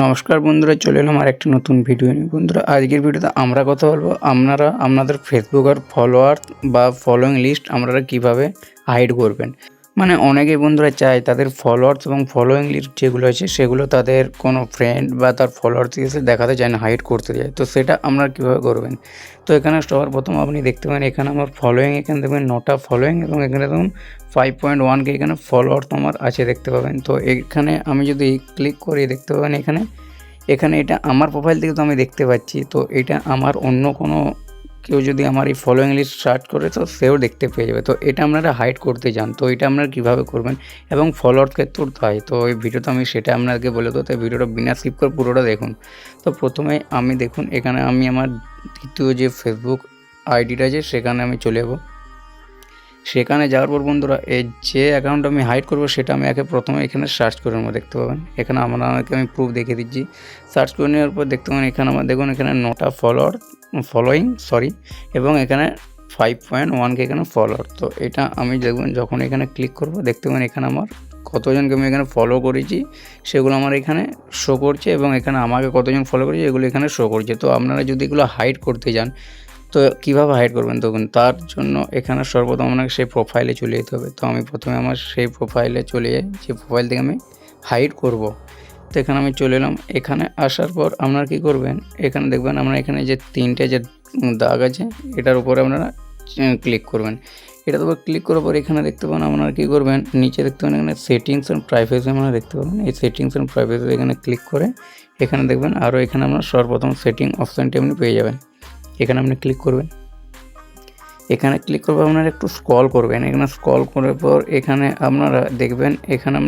নমস্কার বন্ধুরা, চলে এলাম আর একটা নতুন ভিডিও নিয়ে। বন্ধুরা, আজকের ভিডিওতে আমরা কথা বলবো আপনাদের ফেসবুক আর ফলোয়ার বা ফলোয়িং লিস্ট আপনারা কীভাবে হাইড করবেন। মানে অনেকেই বন্ধুরা চায় তাদের ফলোয়ার্স এবং ফলোয়িং লিস্ট যেগুলো আছে সেগুলো তাদের কোনো ফ্রেন্ড বা তার ফলোয়ার্স এসে দেখাতে চায় না, হাইড করতে চায়। তো সেটা আপনারা কীভাবে করবেন? তো এখানে সবার প্রথম আপনি দেখতে পাবেন এখানে আমার ফলোয়িং, এখানে দেখবেন নটা ফলোয়িং এবং এখানে দেখুন 5.1K এখানে ফলোয়ার্স আমার আছে দেখতে পাবেন। তো এখানে আমি যদি ক্লিক করি দেখতে পাবেন এখানে এটা আমার প্রোফাইল থেকে তো আমি দেখতে পাচ্ছি। তো এটা আমার অন্য কোনো কেউ যদি আমার এই ফলোয়িং লিস্ট সার্চ করে তো সেও দেখতে পেয়ে যাবে। তো এটা আপনারা হাইড করতে চান, তো এটা আপনারা কীভাবে করবেন এবং ফলোয়ার ক্ষেত্রেও তাই। তো এই ভিডিওতে আমি সেটা আপনাদেরকে বলে দেবো, তাই ভিডিওটা বিনা স্কিপ করে পুরোটা দেখুন। তো প্রথমে আমি দেখুন এখানে আমি আমার দ্বিতীয় যে ফেসবুক আইডিটা আছে সেখানে আমি চলে যাব। সেখানে যাওয়ার পর বন্ধুরা এই যে অ্যাকাউন্ট আমি হাইড করব সেটা আমি প্রথমে এখানে সার্চ করে নেবো দেখতে পাবেন। এখানে আমাকে আমি প্রুফ দেখিয়ে দিচ্ছি। সার্চ করে নেওয়ার পর দেখতে পাবেন এখানে আমার দেখুন এখানে নটা ফলোয়িং এবং এখানে 5.1K এখানে ফলোয়ার। তো এটা আমি দেখবেন যখন এখানে ক্লিক করব দেখতে পাবেন এখানে আমার কতজনকে আমি এখানে ফলো করেছি সেগুলো আমার এখানে শো করছে এবং এখানে আমাকে কতজন ফলো করেছে এগুলো এখানে শো করছে। তো আপনারা যদি এগুলো হাইড করতে যান তো কীভাবে হাইড করবেন? তখন তার জন্য এখানে সর্বপ্রথম আপনাকে সেই প্রোফাইলে চলে যেতে হবে। তো আমি প্রথমে আমার সেই প্রোফাইলে চলে যাই, যে প্রোফাইল থেকে আমি হাইড করব। তো এখানে আমি চলে এলাম। এখানে আসার পর আপনারা কী করবেন, এখানে দেখবেন আপনারা এখানে যে তিনটে যে দাগ আছে এটার উপরে আপনারা ক্লিক করবেন। এটার উপর ক্লিক করার পর এখানে দেখতে পাবেন আপনারা কী করবেন, নিচে দেখতে পাবেন এখানে সেটিংস অ্যান্ড প্রাইভেসি আপনারা দেখতে পাবেন। এই সেটিংস অ্যান্ড প্রাইভেসি এখানে ক্লিক করে এখানে দেখবেন আরও এখানে আপনারা সর্বপ্রথম সেটিং অপশানটি আপনি পেয়ে যাবেন। এখানে আপনি ক্লিক করবেন। এখানে ক্লিক করবে আপনারা একটু স্ক্রল করবেন। এখানে স্ক্রল করার পর এখানে আপনারা দেখবেন এখানে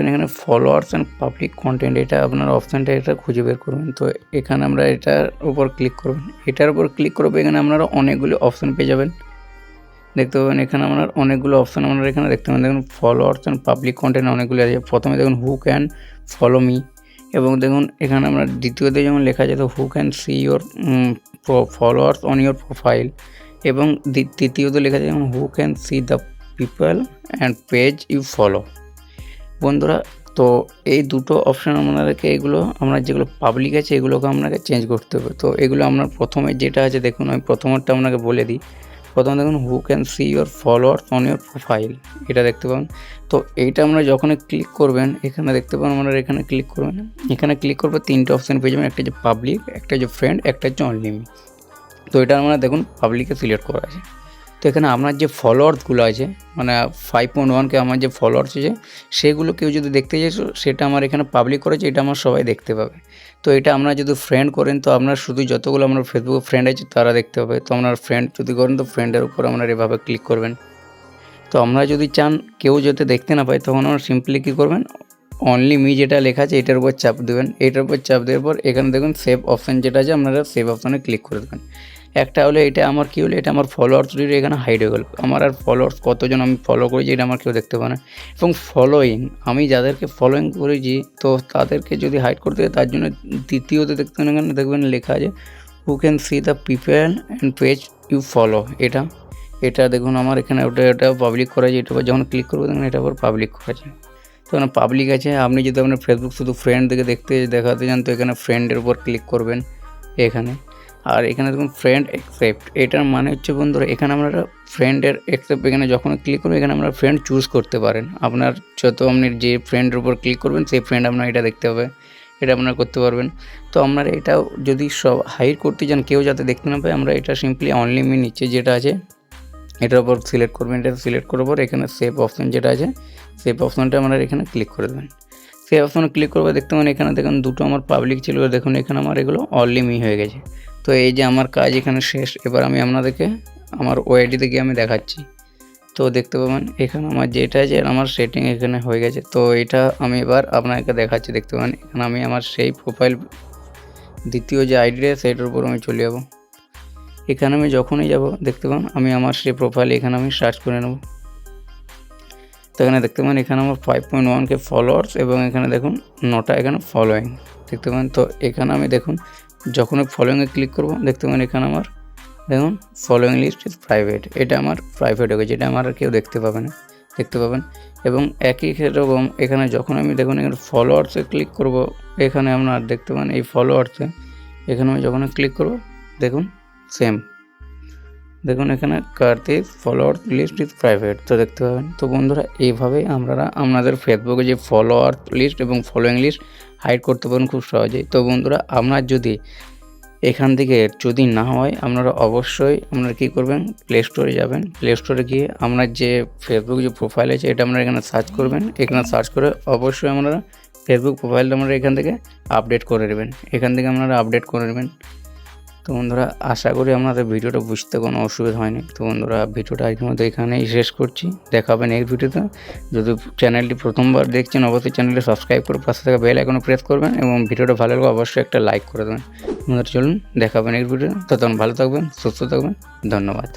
এখানে ফলোয়ার্স অ্যান্ড পাবলিক কন্টেন্ট, এটা আপনার অপশানটা এটা খুঁজে বের করবেন। তো এখানে আমরা এটার উপর ক্লিক করবেন। এটার উপর ক্লিক করবে এখানে আপনারা অনেকগুলো অপশান পেয়ে যাবেন দেখতে পাবেন। এখানে আপনার অনেকগুলো অপশান আপনারা এখানে দেখতে পাবেন। দেখুন ফলোয়ার্স অ্যান্ড পাবলিক কন্টেন্ট অনেকগুলো আছে। প্রথমে দেখুন হু ক্যান ফলো মি, এবং দেখুন এখানে আমরা দ্বিতীয়তে যেমন লেখা আছে তো who can see your followers on your profile, এবং তৃতীয়তে লেখা আছে যেমন who can see the people and page you follow. বন্ধুরা, তো এই দুটো অপশান আপনাদেরকে আমরা যেগুলো পাবলিক আছে এগুলোকে আপনাকে চেঞ্জ করতে হবে। তো এগুলো আপনার প্রথমে যেটা আছে দেখুন, আমি প্রথমেরটা আপনাকে বলে দিই। প্রথমে দেখুন হু can see your followers on your profile, এটা দেখতে পাবেন। তো এইটা আমরা যখনই ক্লিক করবেন এখানে দেখতে পাবেন আপনারা এখানে ক্লিক করবেন। এখানে ক্লিক করবে তিনটে অপশান পেয়ে যাবেন, একটা যে পাবলিক, একটা যে ফ্রেন্ড, একটা হচ্ছে অনলি মি। তো এটা আমরা দেখুন পাবলিকে সিলেক্ট করা আছে। তো এখানে আপনার যে ফলোয়ার্সগুলো আছে মানে 5.1K আমার যে ফলোয়ার্স আছে সেগুলো কেউ যদি দেখতে চাই সেটা আমার এখানে পাবলিক করেছে, এটা আমার সবাই দেখতে পাবে। তো এটা আপনারা যদি ফ্রেন্ড করেন তো আপনার শুধু যতগুলো আপনার ফেসবুকে ফ্রেন্ড আছে তারা দেখতে পাবে। তো আপনার ফ্রেন্ড যদি করেন তো ফ্রেন্ডের উপর আপনারা এভাবে ক্লিক করবেন। তো আপনারা যদি চান কেউ যাতে দেখতে না পায় তখন আপনারা সিম্পলি কী করবেন, অনলি মি যেটা লেখা আছে এটার উপর চাপ দেবেন। এটার উপর চাপ দেওয়ার পর এখানে দেখুন সেভ অপশান যেটা আছে আপনারা সেভ অপশানে ক্লিক করে দেবেন। একটা হলো এটা আমার কী হলো, এটা আমার ফলোয়ার্স এখানে হাইড হয়ে গেল। আমার আর ফলোয়ার্স কতজন আমি ফলো করেছি এটা আমার কেউ দেখতে পাবে না। এবং ফলোয়িং, আমি যাদেরকে ফলোয়িং করেছি তো তাদেরকে যদি হাইড করতে হয় তার জন্য দ্বিতীয়তে দেখতে পাবেন এখানে দেখবেন লেখা আছে who can see the people and page you follow. এটা দেখুন আমার এখানে এটা পাবলিক করা আছে। এটার উপর যখন ক্লিক করবো দেখুন এটা আবার পাবলিক করা আছে। তো এখানে পাবলিক আছে। আপনি যদি আপনার ফেসবুক শুধু ফ্রেন্ড থেকে দেখাতে চান তো এখানে ফ্রেন্ডের উপর ক্লিক করবেন এখানে। আর এখানে দেখুন ফ্রেন্ড অ্যাকসেপ্ট, এটার মানে হচ্ছে বন্ধুরা এখানে আপনারা ফ্রেন্ডের অ্যাকসেপ্ট এখানে যখন ক্লিক করবেন এখানে আপনারা ফ্রেন্ড চুজ করতে পারেন। আপনার আপনি যে ফ্রেন্ডের উপর ক্লিক করবেন সেই ফ্রেন্ড আপনার এটা দেখতে হবে, এটা আপনারা করতে পারবেন। তো আপনারা এটাও যদি সব হাইড করতে চান কেউ যাতে দেখতে না পায় আমরা এটা সিম্পলি অনলি মি নিচে যেটা আছে এটার উপর সিলেক্ট করবেন। এটা সিলেক্ট করার পর এখানে সেভ অপশান যেটা আছে সেভ অপশানটা আপনারা এখানে ক্লিক করে দেবেন। সেভ অপশানে ক্লিক করবে দেখতে পাবেন এখানে দেখুন দুটো আমার পাবলিক ছিল, দেখুন এখানে আমার এগুলো অনলি মি হয়ে গেছে। তো এই যে আমার কাজ এখানে শেষ। এবার আমি আপনাদেরকে আমার ওআইডিতে গিয়ে আমি দেখাচ্ছি। তো দেখতে পাবেন এখানে আমার যেটা আছে আমার সেটিং এখানে হয়ে গেছে। তো এটা আমি এবার আপনাকে দেখাচ্ছি। দেখতে পাবেন এখানে আমি আমার সেই প্রোফাইল দ্বিতীয় যে আইডিটা সেটার উপর আমি চলে যাব। এখানে আমি যখনই যাব দেখতে পাবেন আমি আমার সেই প্রোফাইল এখানে আমি সার্চ করে নেব। তো এখানে দেখতে পাবেন এখানে আমার 5.1K ফলোয়ার্স এবং এখানে দেখুন নটা এখানে ফলোয়িং দেখতে পাবেন। তো এখানে আমি দেখুন যখন ফলোয়িংয়ে ক্লিক করব দেখতে পাবেন এখানে আমার দেখুন ফলোয়িং লিস্ট ইজ প্রাইভেট, এটা আমার প্রাইভেট হয়ে গেছে, এটা আমার আর কেউ দেখতে পাবে না। দেখতে পাবেন এবং একই রকম এখানে যখন আমি দেখুন এখানে ফলোয়ার্সে ক্লিক করব, এখানে আপনারা দেখতে পান এই ফলোয়ার্সে এখানে আমি যখন ক্লিক করব দেখুন সেম, দেখুন এখানে Kartik follower list is private, তো দেখতে পাবেন। তো বন্ধুরা এইভাবেই আপনারা আপনাদের ফেসবুকে যে ফলোয়ার লিস্ট এবং ফলোয়িং লিস্ট হাইড করতে পারেন খুব সহজেই। তো বন্ধুরা আপনার যদি এখান থেকে যদি না হয় আপনারা অবশ্যই আপনারা কী করবেন, প্লে স্টোরে যাবেন, প্লে স্টোরে গিয়ে আপনার যে ফেসবুক যে প্রোফাইল আছে এটা আপনারা এখানে সার্চ করবেন, এখানে সার্চ করে অবশ্যই আপনারা ফেসবুক প্রোফাইলটা আপনারা এখান থেকে আপডেট করে নেবেন, এখান থেকে আপনারা আপডেট করে নেবেন। তো বন্ধুরা আশা করি আপনাদের ভিডিওটা বুঝতে কোনো অসুবিধা হয়নি। তো বন্ধুরা ভিডিওটা আজকের মতো এখানেই শেষ করছি, দেখা হবে নেক্সট ভিডিওতে। যদি চ্যানেলটি প্রথমবার দেখছেন অবশ্যই চ্যানেলটি সাবস্ক্রাইব করে পাশে থাকা বেল আইকনে প্রেস করবেন এবং ভিডিওটা ভালো লাগলে অবশ্যই একটা লাইক করে দেবেন। বন্ধুরা চলুন দেখা হবে নেক্সট ভিডিওতে, ততক্ষণ ভালো থাকবেন, সুস্থ থাকবেন, ধন্যবাদ।